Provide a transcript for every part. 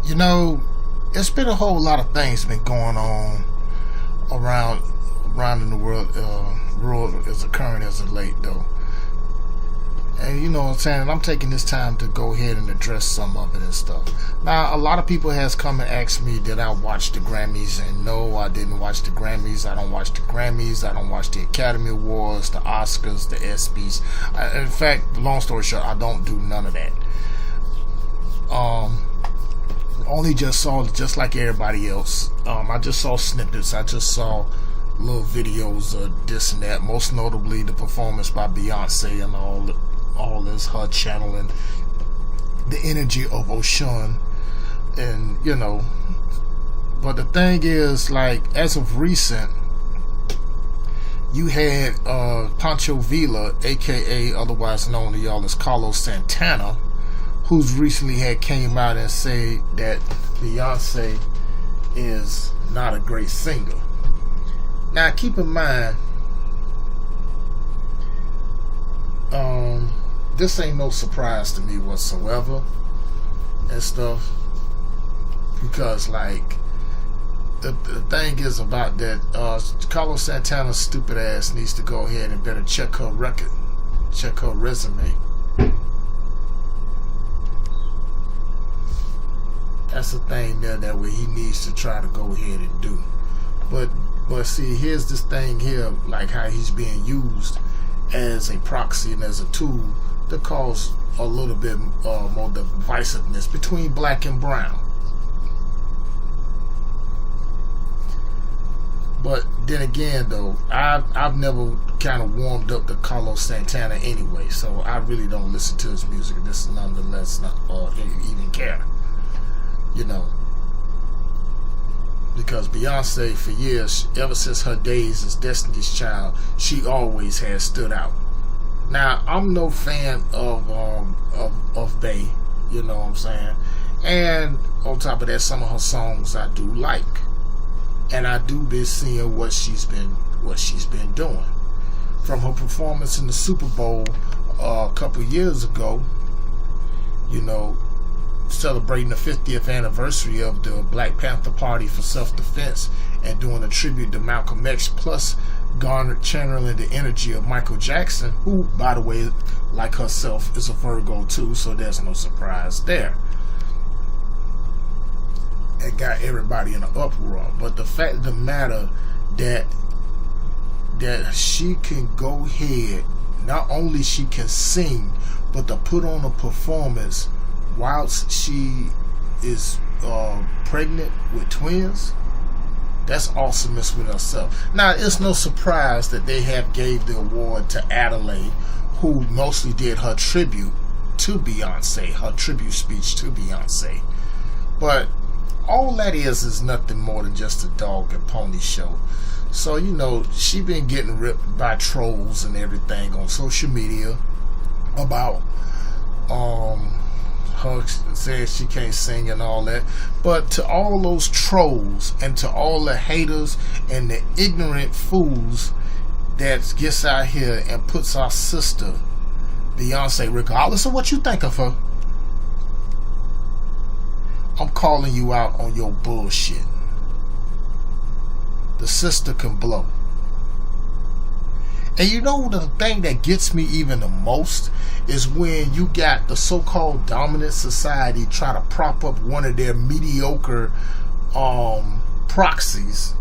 You know, it's been a whole lot of things been going on around in the world. World is occurring as of late, though. And you know what I'm saying? I'm taking this time to go ahead and address some of it and stuff. Now, a lot of people has come and asked me did I watch the Grammys, and no, I didn't watch the Grammys. I don't watch the Grammys. I don't watch the Academy Awards, the Oscars, the ESPYs. In fact, long story short, I don't do none of that. Only just saw, just like everybody else. I just saw snippets. I just saw little videos of this and that. Most notably, the performance by Beyonce and all this, her channeling the energy of Oshun, and you know. But the thing is, like, as of recent, you had Pancho Villa, aka otherwise known to y'all as Carlos Santana, who's recently had came out and said that Beyonce is not a great singer. Now, keep in mind, this ain't no surprise to me whatsoever and stuff, because like the thing is about that, Carlos Santana's stupid ass needs to go ahead and better check her record, check her resume. That's the thing there that he needs to try to go ahead and do. But see, here's this thing here, like how he's being used as a proxy and as a tool to cause a little bit more divisiveness between black and brown. But then again, though, I've never kind of warmed up to Carlos Santana anyway, so I really don't listen to his music. This nonetheless not even care, you know. Because Beyonce, for years, ever since her days as Destiny's Child, she always has stood out. Now, I'm no fan of Bey, you know what I'm saying? And on top of that, some of her songs I do like, and I do be seeing what she's been doing. From her performance in the Super Bowl a couple years ago, you know, celebrating the 50th anniversary of the Black Panther Party for self-defense and doing a tribute to Malcolm X, plus channeling the energy of Michael Jackson, who, by the way, like herself, is a Virgo too, so there's no surprise there. It got everybody in an uproar. But the fact of the matter that she can go ahead, not only she can sing, but to put on a performance whilst she is pregnant with twins, that's awesomeness with herself. Now, it's no surprise that they have gave the award to Adelaide, who mostly did her tribute to Beyonce, her tribute speech to Beyonce. But all that is nothing more than just a dog and pony show. So, you know, she been getting ripped by trolls and everything on social media about her saying she can't sing and all that. But to all those trolls and to all the haters and the ignorant fools that gets out here and puts our sister Beyonce, regardless of what you think of her, I'm calling you out on your bullshit. The sister can blow. And you know the thing that gets me even the most is when you got the so-called dominant society try to prop up one of their mediocre proxies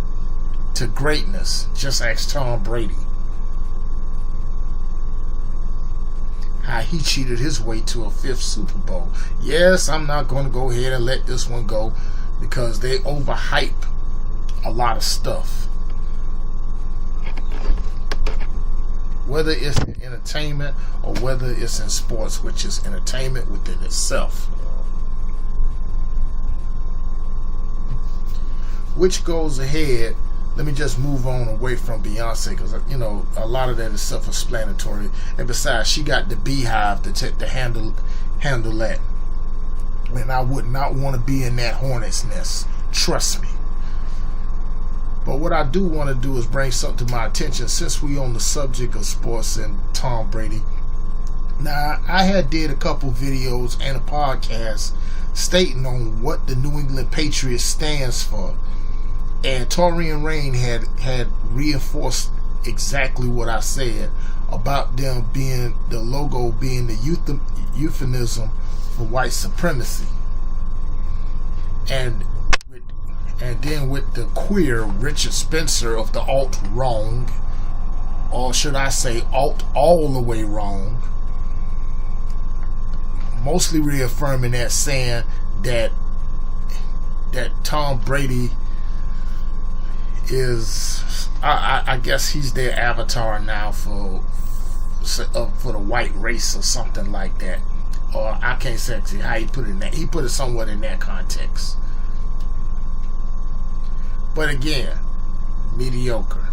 to greatness. Just ask Tom Brady. How he cheated his way to a 5th Super Bowl. Yes, I'm not going to go ahead and let this one go because they overhype a lot of stuff. Whether it's in entertainment or whether it's in sports, which is entertainment within itself. Which goes ahead, let me just move on away from Beyonce, because, you know, a lot of that is self-explanatory. And besides, she got the beehive to handle that. And I would not want to be in that hornet's nest. Trust me. But what I do want to do is bring something to my attention, since we on the subject of sports and Tom Brady. Now, I had did a couple videos and a podcast stating on what the New England Patriots stands for. And Torian Rain had reinforced exactly what I said about them being, the logo being the euphemism for white supremacy. And then with the queer Richard Spencer of the alt wrong, or should I say alt all the way wrong, mostly reaffirming that, saying that Tom Brady is, I guess he's their avatar now for the white race or something like that. Or I can't say how he put it in that. He put it somewhat in that context. But again, mediocre.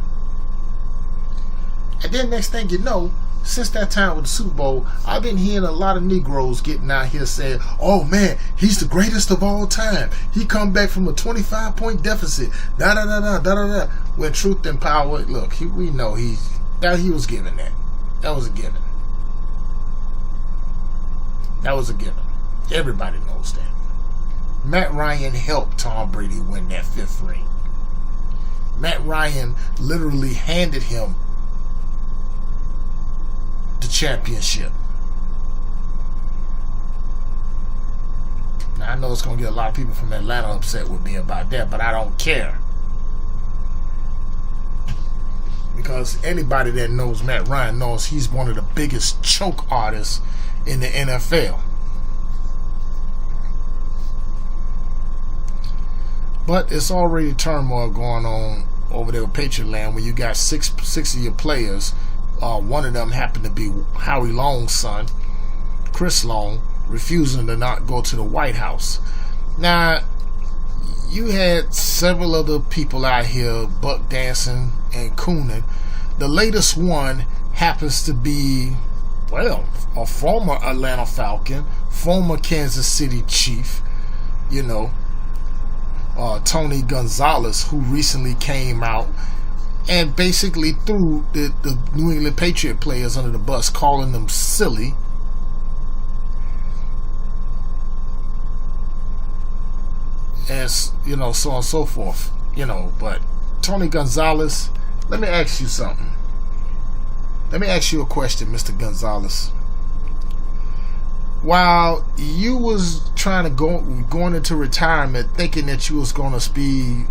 And then next thing you know, since that time with the Super Bowl, I've been hearing a lot of Negroes getting out here saying, oh man, he's the greatest of all time. He come back from a 25-point deficit. Da-da-da-da-da-da-da. When truth and power, look, we know he was given that. That was a given. That was a given. Everybody knows that. Matt Ryan helped Tom Brady win that 5th ring. Matt Ryan literally handed him the championship. Now I know it's going to get a lot of people from Atlanta upset with me about that, but I don't care. Because anybody that knows Matt Ryan knows he's one of the biggest choke artists in the NFL. But it's already turmoil going on over there with Patriot Land when you got six of your players. One of them happened to be Howie Long's son, Chris Long, refusing to not go to the White House. Now, you had several other people out here buck dancing and cooning. The latest one happens to be, well, a former Atlanta Falcon, former Kansas City Chief, Tony Gonzalez, who recently came out and basically threw the New England Patriot players under the bus, calling them silly. And, so on and so forth. But Tony Gonzalez, let me ask you something. Let me ask you a question, Mr. Gonzalez. While you was trying to going into retirement, thinking that you was going to be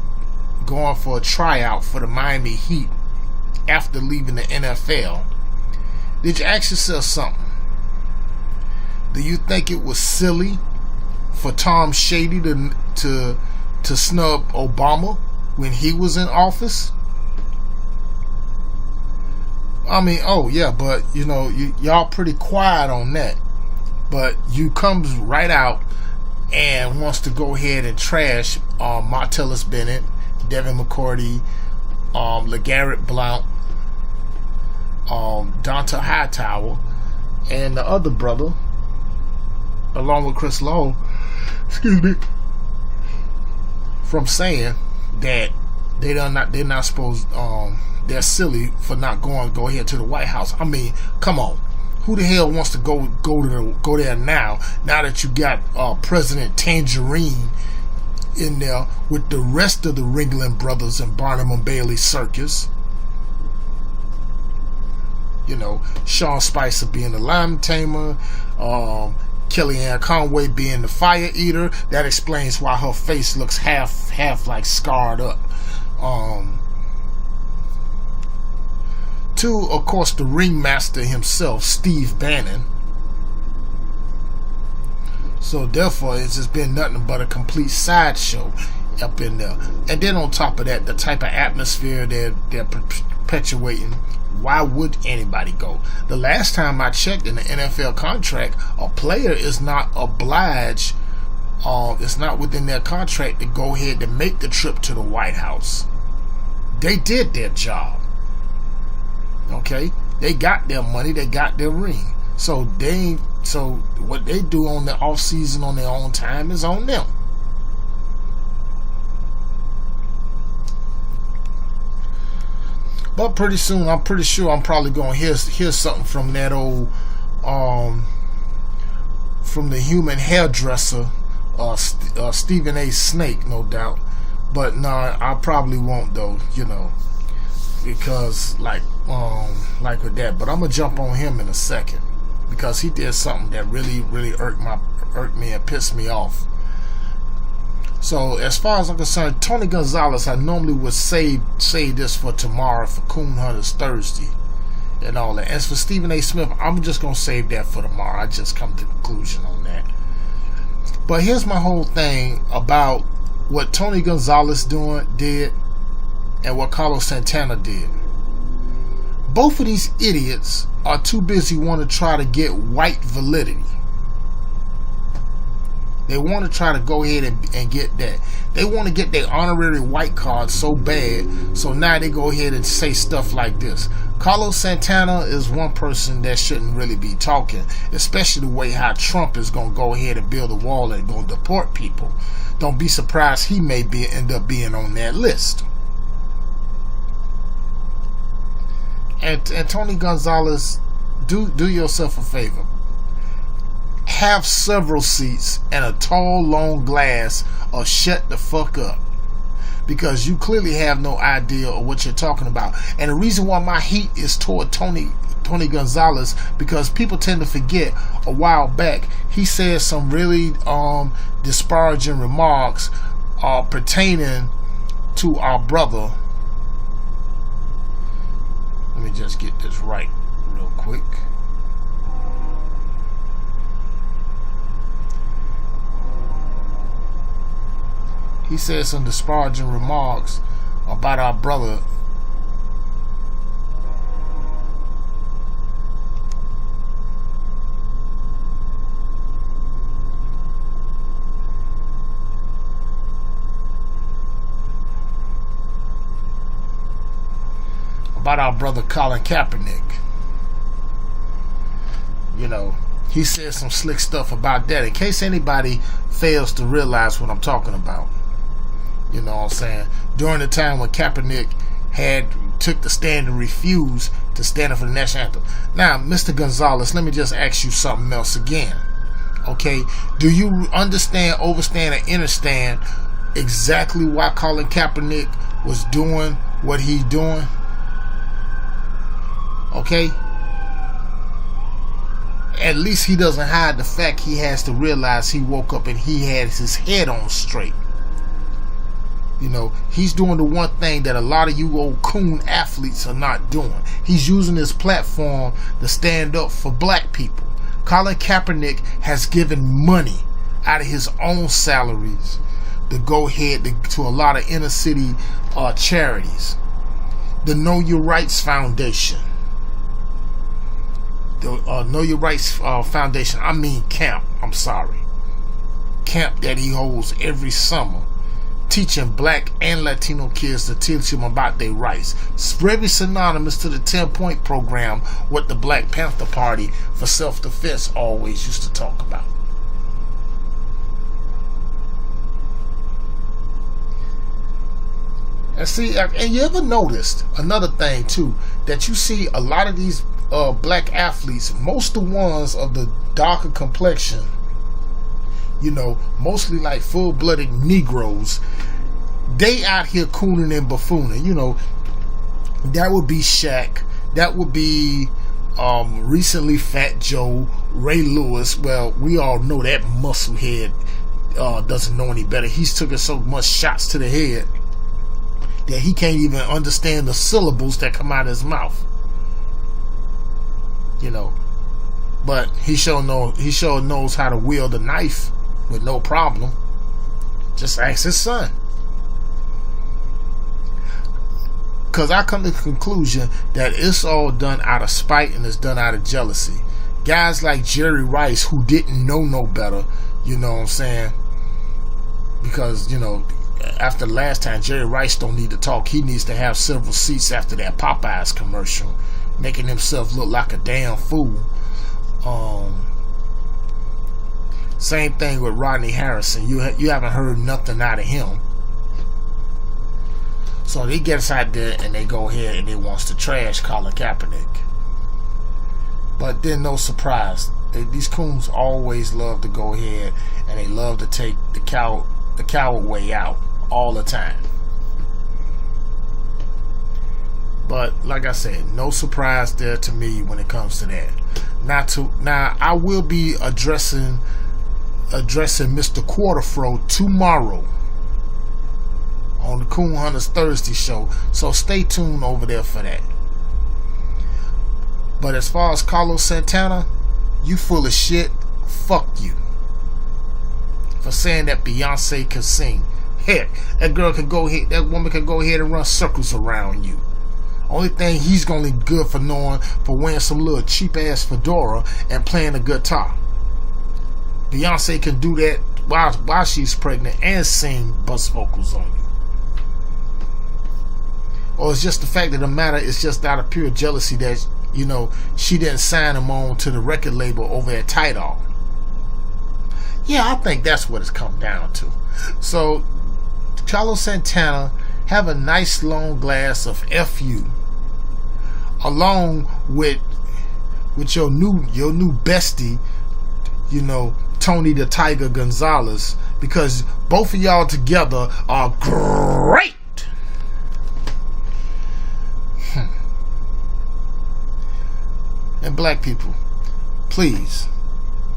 going for a tryout for the Miami Heat after leaving the NFL, did you ask yourself something? Do you think it was silly for Tom Shady to snub Obama when he was in office? I mean, oh yeah, but y'all pretty quiet on that. But you comes right out and wants to go ahead and trash Martellus Bennett, Devin McCourty, LeGarrette Blount, Donta Hightower, and the other brother, along with Chris Lowe, from saying that they're not supposed, they're silly for not go ahead to the White House. I mean, come on. Who the hell wants to go there now that you got President Tangerine in there with the rest of the Ringling Brothers and Barnum and Bailey circus? Sean Spicer being the lime tamer, Kellyanne Conway being the fire eater. That explains why her face looks half like scarred up. To, of course, the ringmaster himself, Steve Bannon. So therefore, it's just been nothing but a complete sideshow up in there. And then on top of that, the type of atmosphere they're perpetuating. Why would anybody go? The last time I checked in the NFL contract, a player is not obliged, it's not within their contract to go ahead and make the trip to the White House. They did their job. Okay? They got their money, they got their ring. So what they do on the off season on their own time is on them. But pretty soon, I'm pretty sure I'm probably going to hear something from that old, from the human hairdresser Stephen A. Snake, no doubt. But no, I probably won't though, you know, because like with that. But I'm gonna jump on him in a second because he did something that really irked me and pissed me off. So as far as I'm concerned, Tony Gonzalez, I normally would save this for tomorrow for Coon Hunters Thursday and all that. As for Stephen A. Smith, I'm just gonna save that for tomorrow. I just come to a conclusion on that. But here's my whole thing about what Tony Gonzalez did and what Carlos Santana did. Both of these idiots are too busy wanting to try to get white validity. They want to try to go ahead and get that. They want to get their honorary white card so bad, so now they go ahead and say stuff like this. Carlos Santana is one person that shouldn't really be talking, especially the way how Trump is going to go ahead and build a wall and going to deport people. Don't be surprised he may end up being on that list. And Tony Gonzalez, do yourself a favor. Have several seats and a tall, long glass of shut the fuck up. Because you clearly have no idea of what you're talking about. And the reason why my heat is toward Tony Gonzalez, because people tend to forget a while back he said some really disparaging remarks pertaining to our brother. Let me just get this right real quick. He said some disparaging remarks about our brother. About our brother Colin Kaepernick. You know, he said some slick stuff about that. In case anybody fails to realize what I'm talking about. You know what I'm saying? During the time when Kaepernick took the stand and refused to stand up for the national anthem. Now, Mr. Gonzalez, let me just ask you something else again. Okay? Do you understand, overstand, and understand exactly why Colin Kaepernick was doing what he's doing? Okay? At least he doesn't hide the fact he has to realize he woke up and he had his head on straight. You know, he's doing the one thing that a lot of you old coon athletes are not doing. He's using his platform to stand up for black people. Colin Kaepernick has given money out of his own salaries to go ahead to a lot of inner city charities. The Know Your Rights Foundation. The Know Your Rights Foundation. I mean camp. I'm sorry. Camp that he holds every summer, teaching black and Latino kids to teach them about their rights. It's very synonymous to the 10-point program, what the Black Panther Party for self-defense always used to talk about. And see, and you ever noticed another thing too, that you see a lot of these black athletes, most of the ones of the darker complexion, you know, mostly like full-blooded Negroes, they out here cooning and buffooning. You know, that would be Shaq, that would be recently Fat Joe, Ray Lewis. Well, we all know that musclehead doesn't know any better. He's taking so much shots to the head that he can't even understand the syllables that come out of his mouth. You know, but he sure knows how to wield a knife with no problem. Just ask his son. Because I come to the conclusion that it's all done out of spite and it's done out of jealousy. Guys like Jerry Rice, who didn't know no better, you know what I'm saying? Because, you know, after the last time, Jerry Rice don't need to talk. He needs to have several seats after that Popeyes commercial, making himself look like a damn fool. Same thing with Rodney Harrison. You haven't heard nothing out of him. So they get out there and they go ahead and they wants to trash Colin Kaepernick. But then no surprise, These coons always love to go ahead and they love to take the coward way out all the time. But like I said, no surprise there to me when it comes to that. Now I will be addressing Mr. Quarterfro tomorrow on the Coon Hunters Thursday show, so stay tuned over there for that. But as far as Carlos Santana, you full of shit. Fuck you for saying that Beyonce can sing. Heck, that woman can go ahead and run circles around you. Only thing he's gonna be good for knowing for wearing some little cheap ass fedora and playing the guitar. Beyonce can do that while she's pregnant and sing bust vocals on you. Or it's just the fact of the matter, it's just out of pure jealousy that, you know, she didn't sign him on to the record label over at Tidal. Yeah, I think that's what it's come down to. So, Carlos Santana, have a nice long glass of FU, along with your new bestie, you know, Tony the Tiger Gonzalez, because both of y'all together are great. And black people, please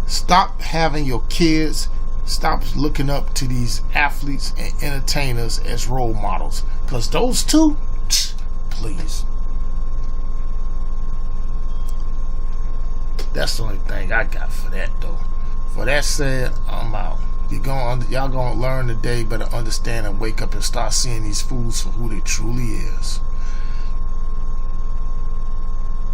stop having your kids, stop looking up to these athletes and entertainers as role models, because those two, please. That's the only thing I got for that, though. For that said, I'm out. Y'all gonna learn today, better understand and wake up and start seeing these fools for who they truly is.